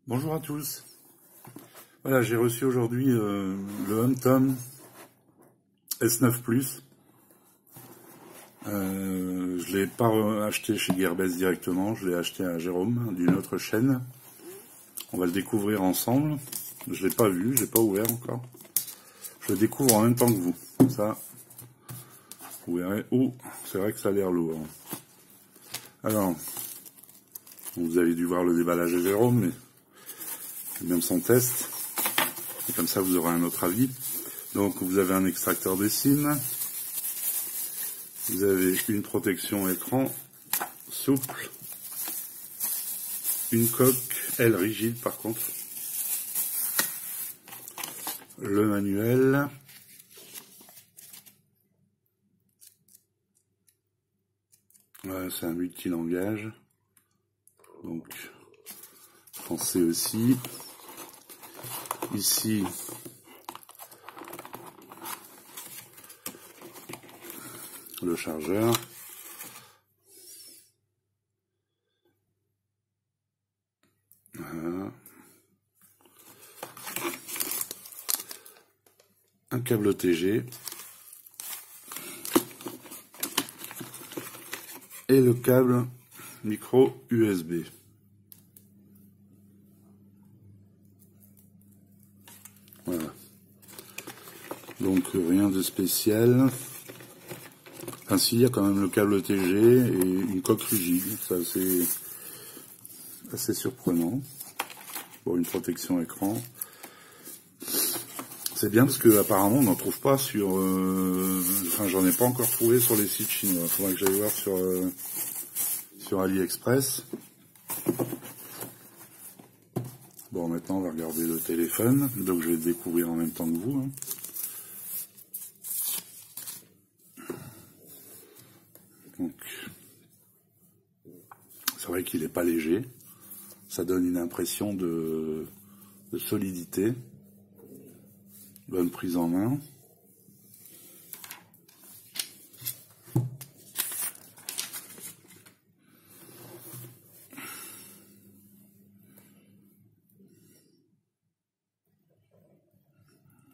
Bonjour à tous. Voilà, j'ai reçu aujourd'hui le HomeTom S9 Plus. Je l'ai pas acheté chez Gearbest directement, je l'ai acheté à Jérôme d'une autre chaîne. On va le découvrir ensemble. Je l'ai pas vu, j'ai pas ouvert encore. Je le découvre en même temps que vous. Comme ça, vous verrez. Oh, c'est vrai que ça a l'air lourd. Alors, vous avez dû voir le déballage de Jérôme, mais même son test. Et comme ça, vous aurez un autre avis. Donc, vous avez un extracteur de SIM. Vous avez une protection écran souple. Une coque, elle, rigide par contre. Le manuel. Voilà, c'est un multilangage. Donc, français aussi. Ici, le chargeur. Voilà. Un câble OTG. Et le câble micro USB. Voilà. Donc rien de spécial. Enfin si, il y a quand même le câble OTG et une coque rigide. C'est assez surprenant. Pour une protection écran. C'est bien parce que apparemment on n'en trouve pas sur... Enfin j'en ai pas encore trouvé sur les sites chinois. Il faudrait que j'aille voir sur AliExpress. Bon, maintenant on va regarder le téléphone. Donc je vais le découvrir en même temps que vous. Hein. Donc, c'est vrai qu'il n'est pas léger. Ça donne une impression de solidité. Bonne prise en main.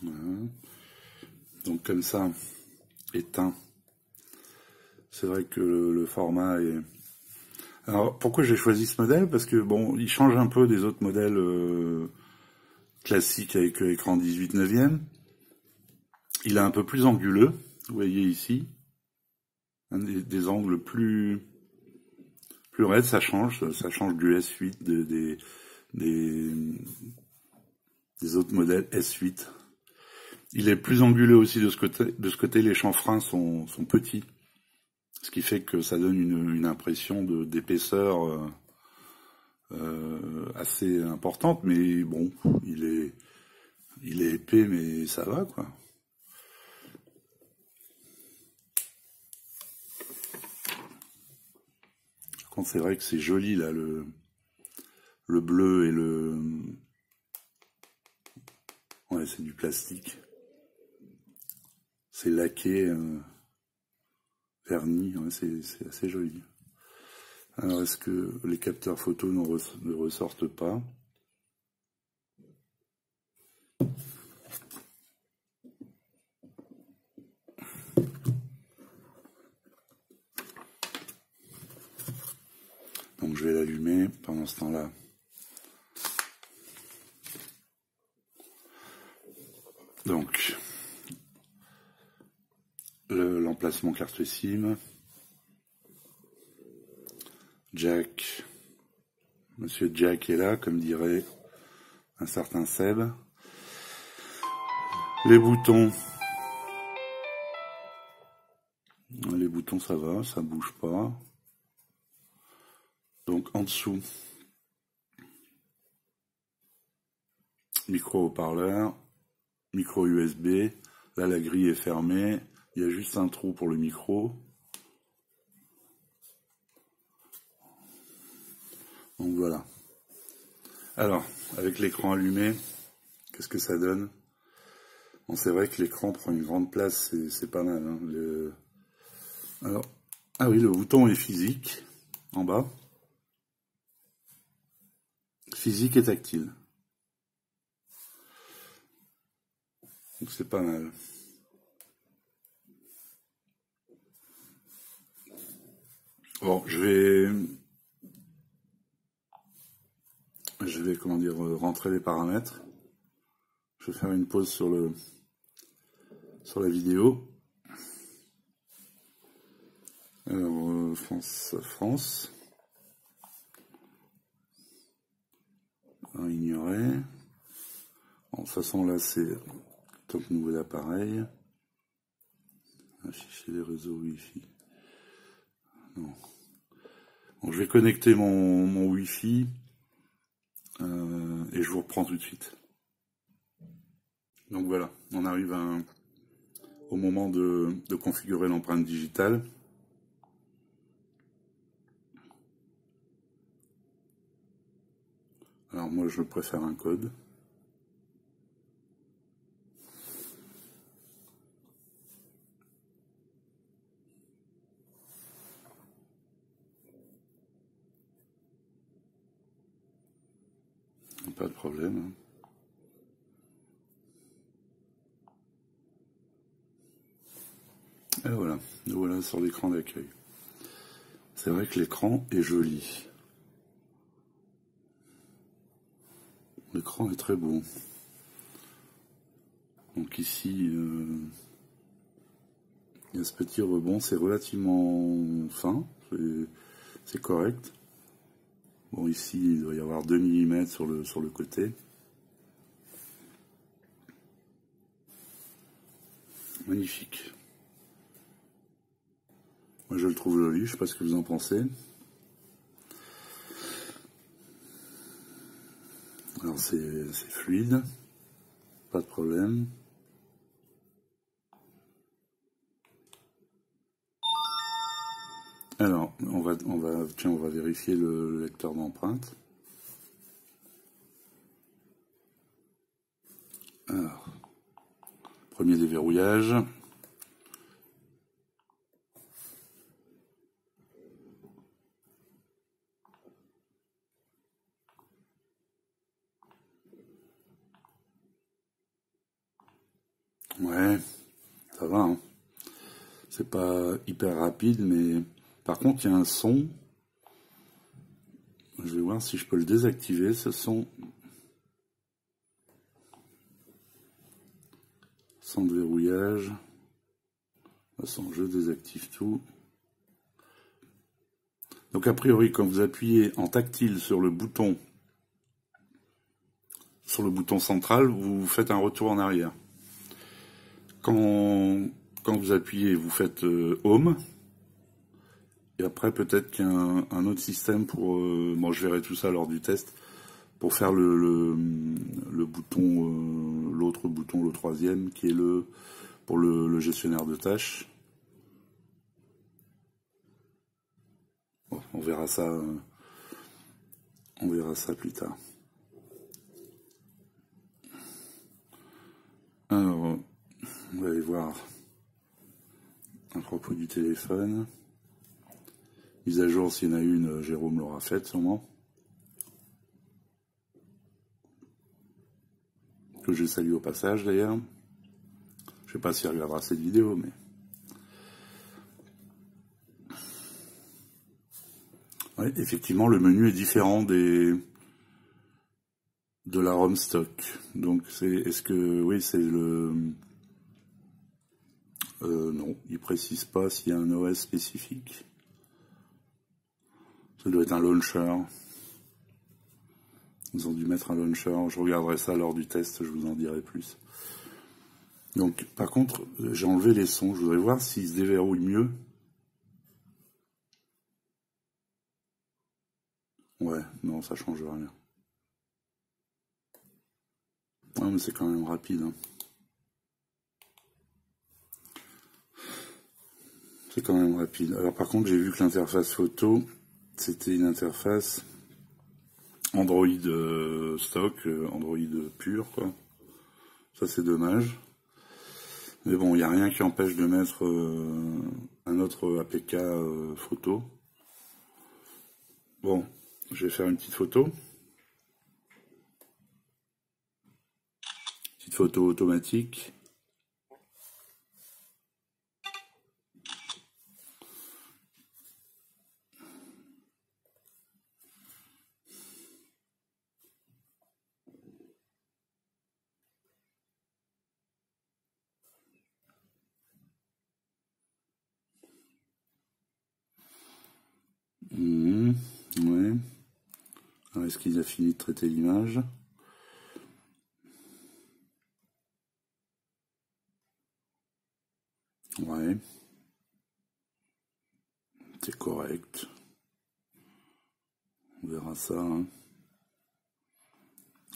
Voilà. Donc comme ça, éteint. C'est vrai que le format est... Alors pourquoi j'ai choisi ce modèle? Parce que bon, il change un peu des autres modèles classiques avec écran 18/9. Il est un peu plus anguleux, vous voyez ici. Des angles plus raides, ça change du S8, des autres modèles S8. Il est plus anguleux aussi de ce côté. De ce côté, les chanfreins sont petits. Ce qui fait que ça donne une impression d'épaisseur assez importante, mais bon, il est épais, mais ça va, quoi. Par contre, c'est vrai que c'est joli, là, le bleu et le... Ouais, c'est du plastique. C'est laqué, vernis, ouais, c'est assez joli. Alors, est-ce que les capteurs photo ne ressortent pas? Donc, je vais l'allumer pendant ce temps-là. Donc, l'emplacement carte SIM. Jack. Monsieur Jack est là, comme dirait un certain Seb. Les boutons. Les boutons, ça va, ça bouge pas. Donc, en dessous, micro-haut-parleur, micro USB. Là, la grille est fermée. Il y a juste un trou pour le micro. Donc voilà. Alors, avec l'écran allumé, qu'est-ce que ça donne? Bon, c'est vrai que l'écran prend une grande place, c'est pas mal. Hein. Alors, ah oui, le bouton est physique, en bas. physique et tactile. Donc c'est pas mal. Bon, je vais comment dire, rentrer les paramètres. Je vais faire une pause sur la vidéo. Alors, France. Ignorer. Bon, de toute façon, là, c'est top nouvel appareil. Afficher les réseaux Wi-Fi. Non. Bon, je vais connecter mon Wi-Fi et je vous reprends tout de suite. Donc voilà, on arrive au moment de configurer l'empreinte digitale. Alors moi je préfère un code. Pas de problème. Et voilà, nous voilà sur l'écran d'accueil. C'est vrai que l'écran est joli. L'écran est très beau. Donc ici, il y a ce petit rebond, c'est relativement fin, c'est correct. Bon, ici, il doit y avoir 2 mm sur le côté. Magnifique. Moi, je le trouve joli, je sais pas ce que vous en pensez. Alors, c'est fluide, pas de problème. Alors, on va vérifier le lecteur d'empreinte. Alors, premier déverrouillage. Ouais, ça va, hein. C'est pas hyper rapide, mais par contre, il y a un son. Je vais voir si je peux le désactiver, ce son. Sans de verrouillage. De toute façon, je désactive tout. Donc a priori, quand vous appuyez en tactile sur le bouton central, vous faites un retour en arrière. Quand vous appuyez, vous faites Home. Et après, peut-être qu'il y a un autre système pour... bon, je verrai tout ça lors du test. Pour faire le bouton, l'autre bouton, le troisième, qui est pour le gestionnaire de tâches. Bon, on verra ça plus tard. Alors, on va aller voir à propos du téléphone. Mise à jour, s'il y en a une, Jérôme l'aura faite sûrement. Que je salue au passage d'ailleurs. Je sais pas s'il regardera cette vidéo, mais... Ouais, effectivement, le menu est différent de la ROM stock. Donc, est-ce que... Oui, c'est le... non, il précise pas s'il y a un OS spécifique. Ça doit être un launcher. Ils ont dû mettre un launcher. Je regarderai ça lors du test, je vous en dirai plus. Donc, par contre, j'ai enlevé les sons. Je voudrais voir s'ils se déverrouillent mieux. Ouais, non, ça change rien. Non, mais c'est quand même rapide. Hein. C'est quand même rapide. Alors par contre, j'ai vu que l'interface photo, c'était une interface Android stock, Android pur, quoi. Ça, c'est dommage. Mais bon, il n'y a rien qui empêche de mettre un autre APK photo. Bon, je vais faire une petite photo. photo automatique. Ouais. Est-ce qu'il a fini de traiter l'image? Ouais. C'est correct. On verra ça. Hein.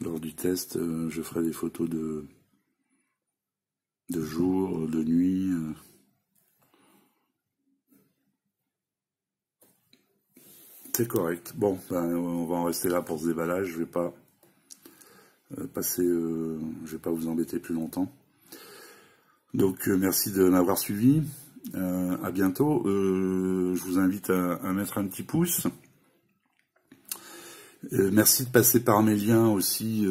Lors du test, je ferai des photos de jour, de nuit. C'est correct. Bon, ben, on va en rester là pour ce déballage. Je vais pas je vais pas vous embêter plus longtemps. Donc merci de m'avoir suivi. À bientôt. Je vous invite à mettre un petit pouce. Merci de passer par mes liens aussi.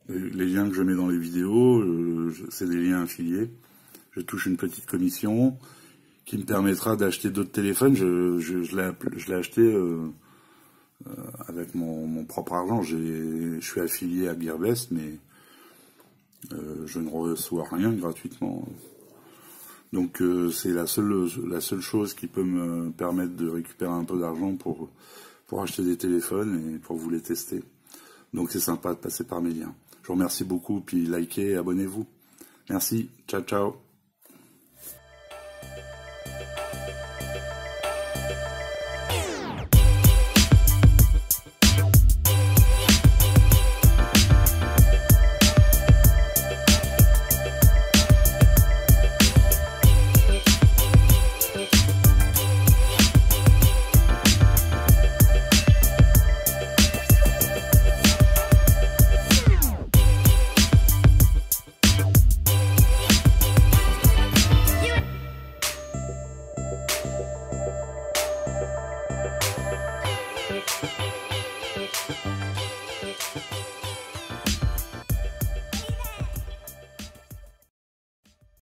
Les liens que je mets dans les vidéos, c'est des liens affiliés. Je touche une petite commission qui me permettra d'acheter d'autres téléphones. Je l'ai acheté avec mon propre argent. Je suis affilié à Gearbest, mais je ne reçois rien gratuitement. Donc c'est la seule chose qui peut me permettre de récupérer un peu d'argent pour acheter des téléphones et pour vous les tester. Donc c'est sympa de passer par mes liens. Je vous remercie beaucoup, puis likez et abonnez-vous. Merci, ciao ciao.